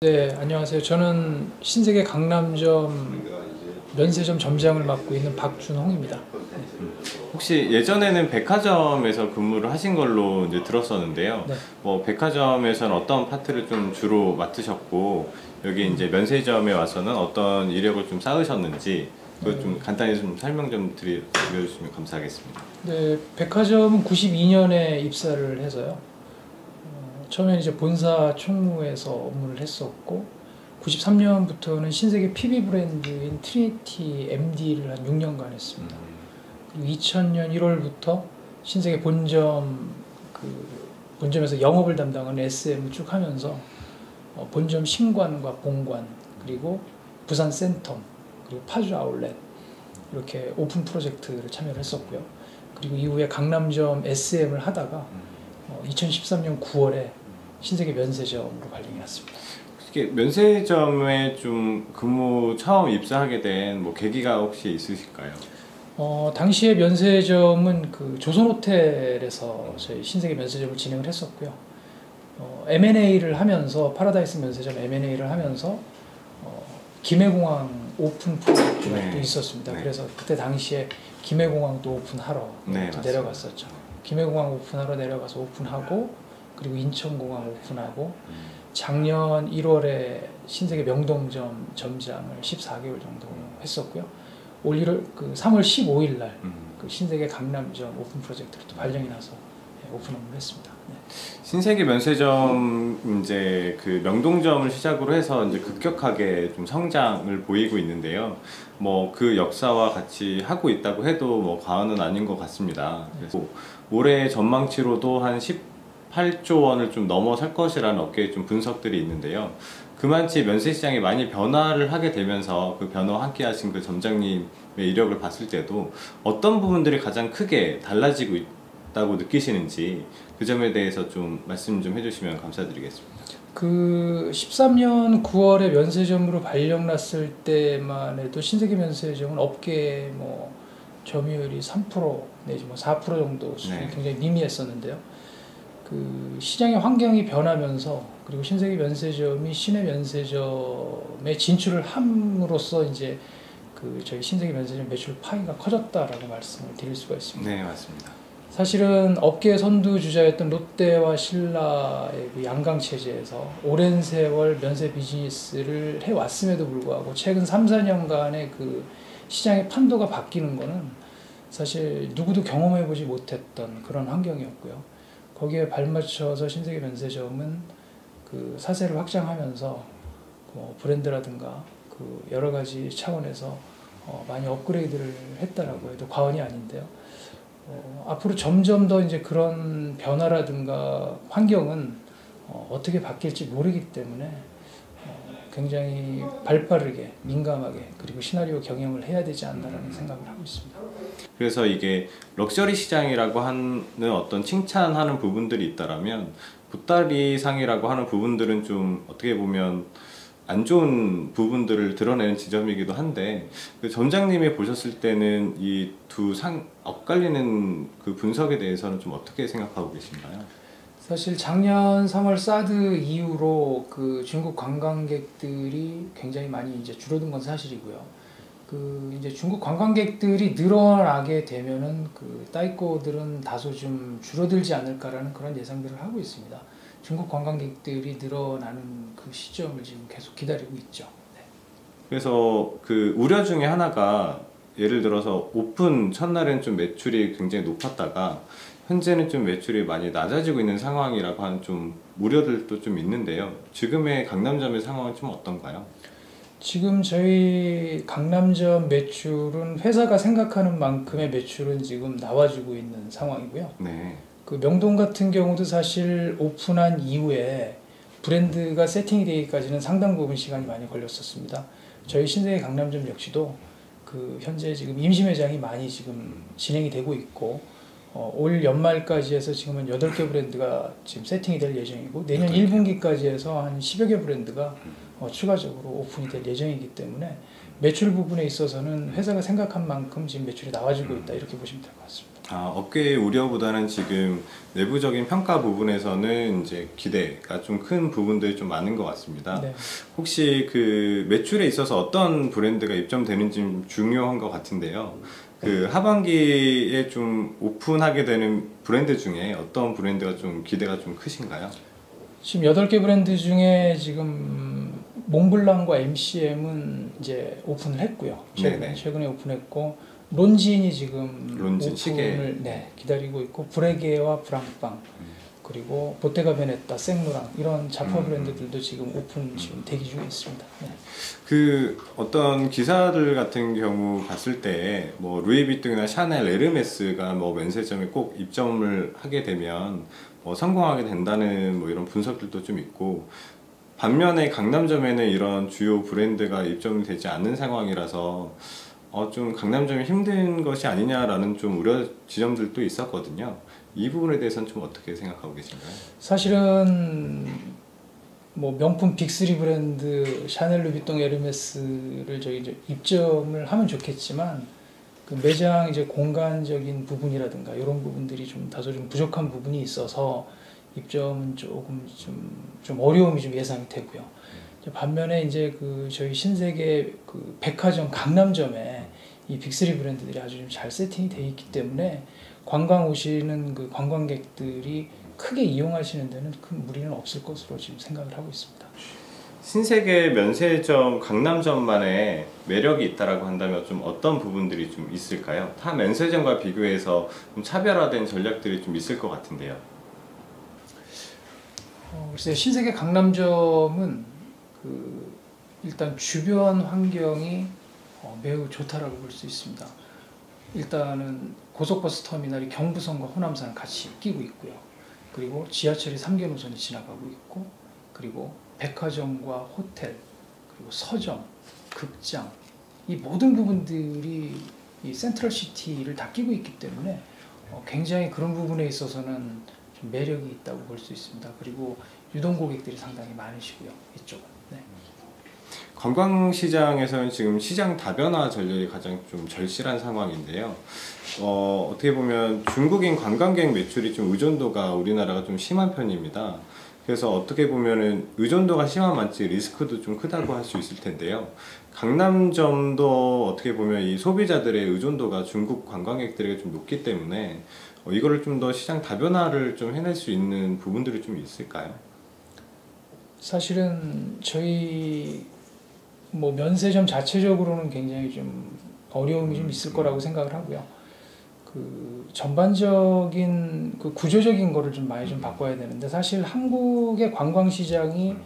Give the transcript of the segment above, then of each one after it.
네, 안녕하세요. 저는 신세계 강남점 면세점 점장을 맡고 있는 박준홍입니다. 혹시 예전에는 백화점에서 근무를 하신 걸로 이제 들었었는데요. 네. 뭐 백화점에서는 어떤 파트를 좀 주로 맡으셨고 여기 이제 면세점에 와서는 어떤 이력을 좀 쌓으셨는지 그거 좀 간단히 좀 설명 좀 드려주시면 감사하겠습니다. 네, 백화점은 92년에 입사를 해서요. 처음에는 이제 본사 총무에서 업무를 했었고 93년부터는 신세계 PB 브랜드인 트리니티 MD를 한 6년간 했습니다. 그리고 2000년 1월부터 신세계 본점에서 영업을 담당하는 SM을 쭉 하면서 본점 신관과 본관, 그리고 부산 센텀, 그리고 파주 아울렛 이렇게 오픈 프로젝트를 참여를 했었고요. 그리고 이후에 강남점 SM을 하다가 2013년 9월에 신세계 면세점으로 발령이 났습니다. 면세점에 좀 근무 처음 입사하게 된 뭐 계기가 혹시 있으실까요? 당시에 면세점은 그 조선호텔에서 저희 신세계 면세점을 진행을 했었고요. M&A를 하면서 파라다이스 면세점 M&A를 하면서 김해공항 오픈 프로젝트가 또 있었습니다. 네. 그래서 그때 당시에 김해공항도 오픈하러 내려갔었죠. 김해공항 오픈하러 내려가서 오픈하고 그리고 인천공항 오픈하고 작년 1월에 신세계 명동점 점장을 14개월 정도 했었고요. 올 3월 15일 날 그 신세계 강남점 오픈 프로젝트를 또 발령이 나서 오픈 업무를 했습니다. 네. 신세계 면세점 이제 그 명동점을 시작으로 해서 이제 급격하게 좀 성장을 보이고 있는데요. 뭐 그 역사와 같이 하고 있다고 해도 뭐 과언은 아닌 것 같습니다. 그래서 올해 전망치로도 한 18조 원을 좀 넘어설 것이라는 업계의 좀 분석들이 있는데요. 그만치 면세시장이 많이 변화를 하게 되면서 그 변화와 함께 하신 그 점장님의 이력을 봤을 때도 어떤 부분들이 가장 크게 달라지고 있다고 느끼시는지 그 점에 대해서 좀 말씀 좀 해주시면 감사드리겠습니다. 그 13년 9월에 면세점으로 발령났을 때만 해도 신세계 면세점은 업계 뭐 점유율이 3% 내지 뭐 4% 정도 수준이 굉장히 미미했었는데요. 그 시장의 환경이 변하면서 그리고 신세계 면세점이 시내 면세점에 진출을 함으로써 이제 그 저희 신세계 면세점 매출 파이가 커졌다라고 말씀을 드릴 수가 있습니다. 네, 맞습니다. 사실은 업계 선두주자였던 롯데와 신라의 그 양강 체제에서 오랜 세월 면세 비즈니스를 해왔음에도 불구하고 최근 3, 4년간의 그 시장의 판도가 바뀌는 거는 사실 누구도 경험해보지 못했던 그런 환경이었고요. 거기에 발맞춰서 신세계 면세점은 그 사세를 확장하면서 브랜드라든가 그 여러 가지 차원에서 많이 업그레이드를 했다라고 해도 과언이 아닌데요. 앞으로 점점 더 이제 그런 변화라든가 환경은 어떻게 바뀔지 모르기 때문에 굉장히 발빠르게 민감하게 그리고 시나리오 경영을 해야 되지 않나라는 생각을 하고 있습니다. 그래서 이게 럭셔리 시장이라고 하는 어떤 칭찬하는 부분들이 있다라면 보따리 상이라고 하는 부분들은 좀 어떻게 보면 안 좋은 부분들을 드러내는 지점이기도 한데 그 점장님이 보셨을 때는 이 두 상 엇갈리는 그 분석에 대해서는 좀 어떻게 생각하고 계신가요? 사실 작년 3월 사드 이후로 그 중국 관광객들이 굉장히 많이 이제 줄어든 건 사실이고요. 그 이제 중국 관광객들이 늘어나게 되면은 그 따이꼬들은 다소 좀 줄어들지 않을까라는 그런 예상들을 하고 있습니다. 중국 관광객들이 늘어나는 그 시점을 지금 계속 기다리고 있죠. 네. 그래서 그 우려 중에 하나가 예를 들어서 오픈 첫날엔 좀 매출이 굉장히 높았다가 현재는 좀 매출이 많이 낮아지고 있는 상황이라고 하는 좀 우려들도 좀 있는데요. 지금의 강남점의 상황은 좀 어떤가요? 지금 저희 강남점 매출은 회사가 생각하는 만큼의 매출은 지금 나와주고 있는 상황이고요. 네. 그 명동 같은 경우도 사실 오픈한 이후에 브랜드가 세팅이 되기까지는 상당 부분 시간이 많이 걸렸었습니다. 저희 신세계 강남점 역시도 그 현재 지금 임시 매장이 많이 지금 진행이 되고 있고 올 연말까지 해서 지금은 8개 브랜드가 지금 세팅이 될 예정이고 내년 1분기까지 해서 한 10여 개 브랜드가 추가적으로 오픈이 될 예정이기 때문에 매출 부분에 있어서는 회사가 생각한 만큼 지금 매출이 나와주고 있다 이렇게 보시면 될 것 같습니다. 업계의 우려보다는 지금 내부적인 평가 부분에서는 이제 기대가 좀 큰 부분들이 좀 많은 것 같습니다. 네. 혹시 그 매출에 있어서 어떤 브랜드가 입점되는지 좀 중요한 것 같은데요. 그 하반기에 좀 오픈하게 되는 브랜드 중에 어떤 브랜드가 좀 기대가 좀 크신가요? 지금 8개 브랜드 중에 지금 몽블랑과 MCM은 이제 오픈을 했고요. 최근에 오픈했고, 론진이 지금 론진 오픈을 시계. 기다리고 있고, 브레게와 브랑빵, 그리고 보테가 베네타, 생로랑 이런 자파 브랜드들도 지금 오픈 지금 대기 중에 있습니다. 네. 그 어떤 기사들 같은 경우 봤을 때 뭐 루이비통이나 샤넬, 에르메스가 뭐 면세점에 꼭 입점을 하게 되면 뭐 성공하게 된다는 뭐 이런 분석들도 좀 있고, 반면에 강남점에는 이런 주요 브랜드가 입점이 되지 않는 상황이라서 좀 강남점이 힘든 것이 아니냐라는 좀 우려 지점들도 있었거든요. 이 부분에 대해서는 좀 어떻게 생각하고 계신가요? 사실은 뭐 명품 빅3 브랜드 샤넬, 루비통, 에르메스를 저희 이제 입점을 하면 좋겠지만, 그 매장 이제 공간적인 부분이라든가 이런 부분들이 좀 다소 좀 부족한 부분이 있어서 입점은 조금 좀 어려움이 좀 예상이 되고요. 반면에 이제 그 저희 신세계 그 백화점 강남점에 이 빅3 브랜드들이 아주 좀 잘 세팅이 돼 있기 때문에 관광 오시는 그 관광객들이 크게 이용하시는 데는 큰 무리는 없을 것으로 지금 생각을 하고 있습니다. 신세계 면세점 강남점만의 매력이 있다라고 한다면 좀 어떤 부분들이 좀 있을까요? 타 면세점과 비교해서 좀 차별화된 전략들이 좀 있을 것 같은데요. 글쎄요, 신세계 강남점은 그 일단 주변 환경이 매우 좋다라고 볼 수 있습니다. 일단은 고속버스 터미널이 경부선과 호남선을 같이 끼고 있고요. 그리고 지하철이 3개 노선이 지나가고 있고, 그리고 백화점과 호텔, 그리고 서점, 극장, 이 모든 부분들이 이 센트럴시티를 다 끼고 있기 때문에 굉장히 그런 부분에 있어서는 좀 매력이 있다고 볼 수 있습니다. 그리고 유동 고객들이 상당히 많으시고요, 이쪽은. 네. 관광시장에서는 지금 시장 다변화 전략이 가장 좀 절실한 상황인데요. 어떻게 보면 중국인 관광객 매출이 좀 의존도가 우리나라가 좀 심한 편입니다. 그래서 어떻게 보면은 의존도가 심한 만치 리스크도 좀 크다고 할 수 있을 텐데요. 강남점도 어떻게 보면 이 소비자들의 의존도가 중국 관광객들에게 좀 높기 때문에 이거를 좀 더 시장 다변화를 좀 해낼 수 있는 부분들이 좀 있을까요? 사실은 저희 뭐 면세점 자체적으로는 굉장히 좀 어려움이 좀 있을 거라고 생각을 하고요. 그 전반적인 그 구조적인 거를 좀 많이 좀 바꿔야 되는데, 사실 한국의 관광 시장이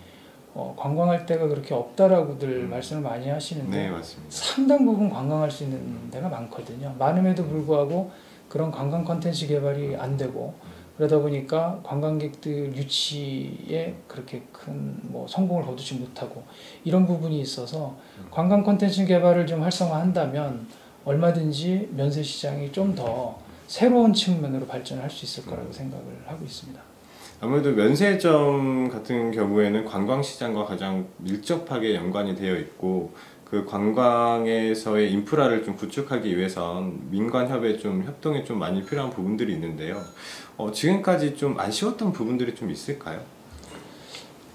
관광할 데가 그렇게 없다라고들 말씀을 많이 하시는데, 네, 맞습니다. 상당 부분 관광할 수 있는 데가 많거든요. 많음에도 불구하고 그런 관광 콘텐츠 개발이 안 되고, 그러다 보니까 관광객들 유치에 그렇게 큰 뭐 성공을 거두지 못하고, 이런 부분이 있어서 관광 콘텐츠 개발을 좀 활성화한다면 얼마든지 면세 시장이 좀 더 새로운 측면으로 발전할 수 있을 거라고 생각을 하고 있습니다. 아무래도 면세점 같은 경우에는 관광시장과 가장 밀접하게 연관이 되어 있고, 그 관광에서의 인프라를 좀 구축하기 위해선 민관협의 좀 협동이 좀 많이 필요한 부분들이 있는데요. 지금까지 좀 아쉬웠던 부분들이 좀 있을까요?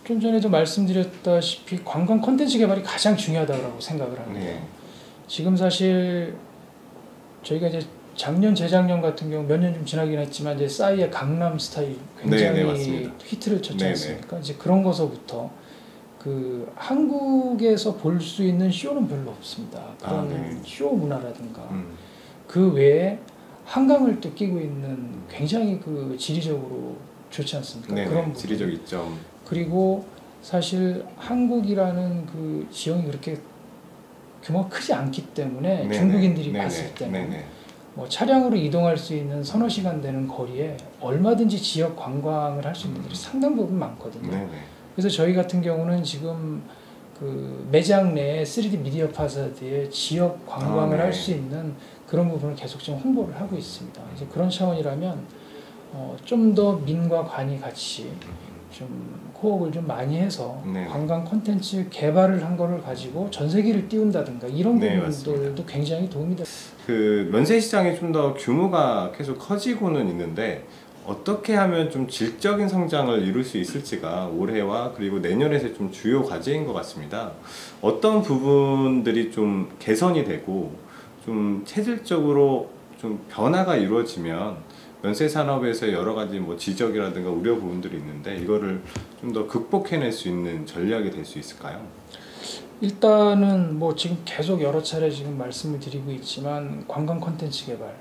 좀 전에도 말씀드렸다시피 관광 콘텐츠 개발이 가장 중요하다고 생각을 하는데요. 네. 지금 사실 저희가 이제 작년, 재작년 같은 경우 몇 년 좀 지나긴 했지만 이제 싸이의 강남 스타일 굉장히 히트를 쳤지 않습니까? 이제 그런 거서부터 그 한국에서 볼 수 있는 쇼는 별로 없습니다. 그런 쇼 문화라든가 그 외에 한강을 또 끼고 있는 굉장히 그 지리적으로 좋지 않습니까? 네네, 그런 지리적 이점. 그리고 사실 한국이라는 그 지형이 그렇게 규모가 크지 않기 때문에 네네. 중국인들이 네네. 봤을 때는 뭐 차량으로 이동할 수 있는 서너 시간 되는 거리에 얼마든지 지역 관광을 할 수 있는 분들이 상당 부분 많거든요. 네네. 그래서 저희 같은 경우는 지금 그 매장 내에 3D 미디어 파사드에 지역 관광을 할 수 있는 그런 부분을 계속 좀 홍보를 하고 있습니다. 이제 그런 차원이라면 좀 더 민과 관이 같이 좀 호흡을 좀 많이 해서 네. 관광 콘텐츠 개발을 한 거를 가지고 전 세계를 띄운다든가 이런 네, 부분들도 굉장히 도움이 됩니다. 그 면세 시장이 좀 더 규모가 계속 커지고는 있는데 어떻게 하면 좀 질적인 성장을 이룰 수 있을지가 올해와 그리고 내년에서 좀 주요 과제인 것 같습니다. 어떤 부분들이 좀 개선이 되고 좀 체질적으로 좀 변화가 이루어지면 면세 산업에서 여러 가지 뭐 지적이라든가 우려 부분들이 있는데 이거를 좀 더 극복해낼 수 있는 전략이 될 수 있을까요? 일단은 뭐 지금 계속 여러 차례 지금 말씀을 드리고 있지만 관광 콘텐츠 개발,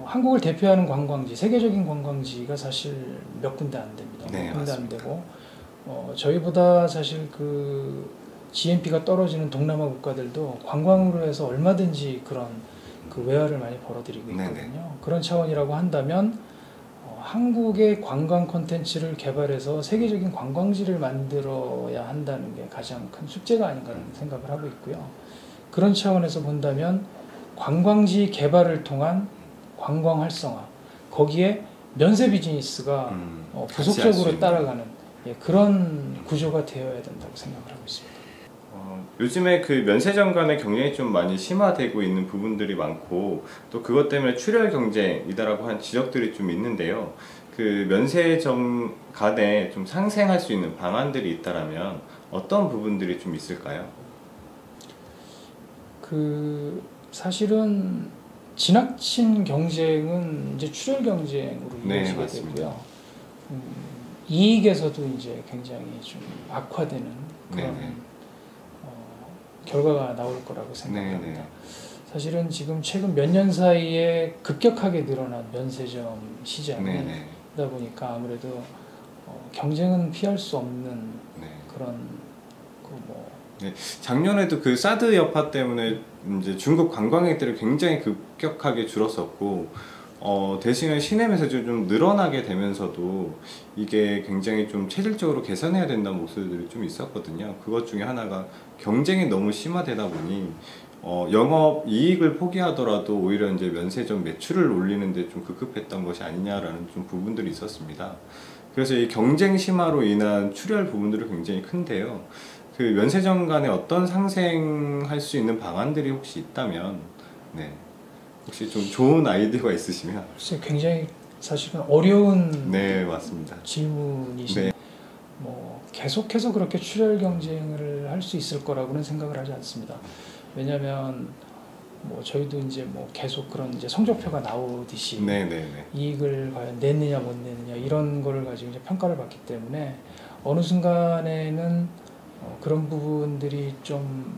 한국을 대표하는 관광지, 세계적인 관광지가 사실 몇 군데 안 됩니다. 네, 몇 군데 안 맞습니다. 되고 저희보다 사실 그 GNP가 떨어지는 동남아 국가들도 관광으로 해서 얼마든지 그런 그 외화를 많이 벌어들이고 있거든요. 네네. 그런 차원이라고 한다면 한국의 관광 콘텐츠를 개발해서 세계적인 관광지를 만들어야 한다는 게 가장 큰 숙제가 아닌가라는 생각을 하고 있고요. 그런 차원에서 본다면 관광지 개발을 통한 관광 활성화, 거기에 면세 비즈니스가 같이 할수 부속적으로 있는. 따라가는 그런 구조가 되어야 된다고 생각을 하고 있습니다. 요즘에 그 면세점 간의 경쟁이 좀 많이 심화되고 있는 부분들이 많고 또 그것 때문에 출혈 경쟁이다라고 하는 지적들이 좀 있는데요. 그 면세점 간에 좀 상생할 수 있는 방안들이 있다라면 어떤 부분들이 좀 있을까요? 그 사실은 지나친 경쟁은 이제 출혈 경쟁으로 네, 이어지게 맞습니다. 되고요. 이익에서도 이제 굉장히 좀 악화되는 그런 네네. 결과가 나올 거라고 생각합니다. 네네. 사실은 지금 최근 몇 년 사이에 급격하게 늘어난 면세점 시장이다 네네. 보니까 아무래도 경쟁은 피할 수 없는 네. 그런 그뭐 작년에도 그 사드 여파 때문에 이제 중국 관광객들이 굉장히 급격하게 줄었었고 대신에 시내에서 좀 늘어나게 되면서도 이게 굉장히 좀 체질적으로 개선해야 된다는 목소리들이 좀 있었거든요. 그것 중에 하나가 경쟁이 너무 심화되다 보니 영업 이익을 포기하더라도 오히려 이제 면세점 매출을 올리는데 좀 급급했던 것이 아니냐라는 좀 부분들이 있었습니다. 그래서 이 경쟁 심화로 인한 출혈 부분들이 굉장히 큰데요. 그 면세점 간에 어떤 상생할 수 있는 방안들이 혹시 있다면, 네. 혹시 좀 좋은 아이디어가 있으시면. 글쎄 굉장히 사실은 어려운 네, 맞습니다. 질문이신데 네. 뭐 계속해서 그렇게 출혈 경쟁을 할 수 있을 거라고는 생각을 하지 않습니다. 왜냐하면 뭐 저희도 이제 뭐 계속 그런 이제 성적표가 나오듯이 네네네. 이익을 과연 냈느냐 못 냈느냐 이런 거를 가지고 이제 평가를 받기 때문에 어느 순간에는 그런 부분들이 좀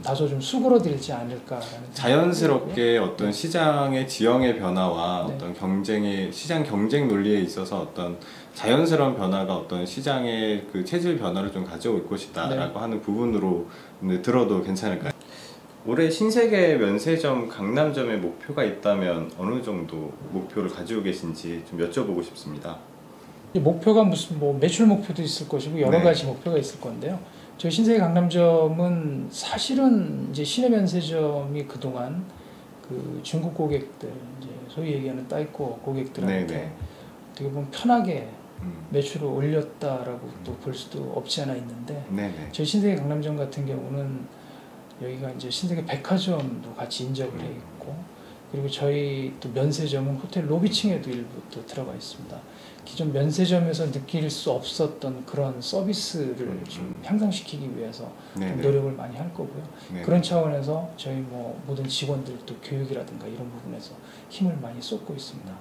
다소 좀 수그러들지 않을까라는 자연스럽게 어떤 시장의 지형의 변화와 네. 어떤 경쟁의 시장 경쟁 논리에 있어서 어떤 자연스러운 변화가 어떤 시장의 그 체질 변화를 좀 가져올 것이다라고 하는 부분으로 들어도 괜찮을까요? 올해 신세계 면세점 강남점의 목표가 있다면 어느 정도 목표를 가지고 계신지 좀 여쭤보고 싶습니다. 목표가 무슨 뭐 매출 목표도 있을 것이고 여러 네. 가지 목표가 있을 건데요. 저희 신세계 강남점은 사실은 이제 시내 면세점이 그동안 그 중국 고객들 이제 소위 얘기하는 따이코 고객들한테 네네. 어떻게 보면 편하게 매출을 올렸다라고 또 볼 수도 없지 않아 있는데 네네. 저희 신세계 강남점 같은 경우는 여기가 이제 신세계 백화점도 같이 인접을 해 있고 그리고 저희 또 면세점은 호텔 로비층에도 일부 또 들어가 있습니다. 기존 면세점에서 느낄 수 없었던 그런 서비스를 좀 향상시키기 위해서 네네. 노력을 많이 할 거고요. 네네. 그런 차원에서 저희 뭐 모든 직원들도 교육이라든가 이런 부분에서 힘을 많이 쏟고 있습니다.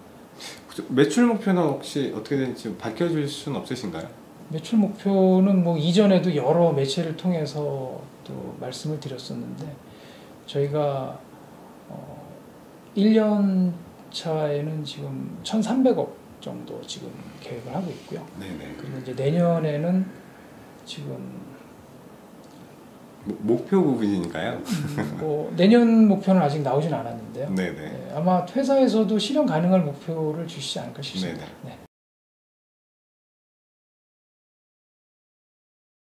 매출 목표는 혹시 어떻게 되는지 밝혀줄 수는 없으신가요? 매출 목표는 뭐 이전에도 여러 매체를 통해서 또 말씀을 드렸었는데 저희가 1년 차에는 지금 1,300억 정도 지금 계획을 하고 있고요. 네네. 그리고 이제 내년에는 지금 목표 부분이니까요. 뭐 내년 목표는 아직 나오진 않았는데요. 네네. 네, 아마 회사에서도 실현 가능할 목표를 주시지 않을까 싶습니다. 네네. 네.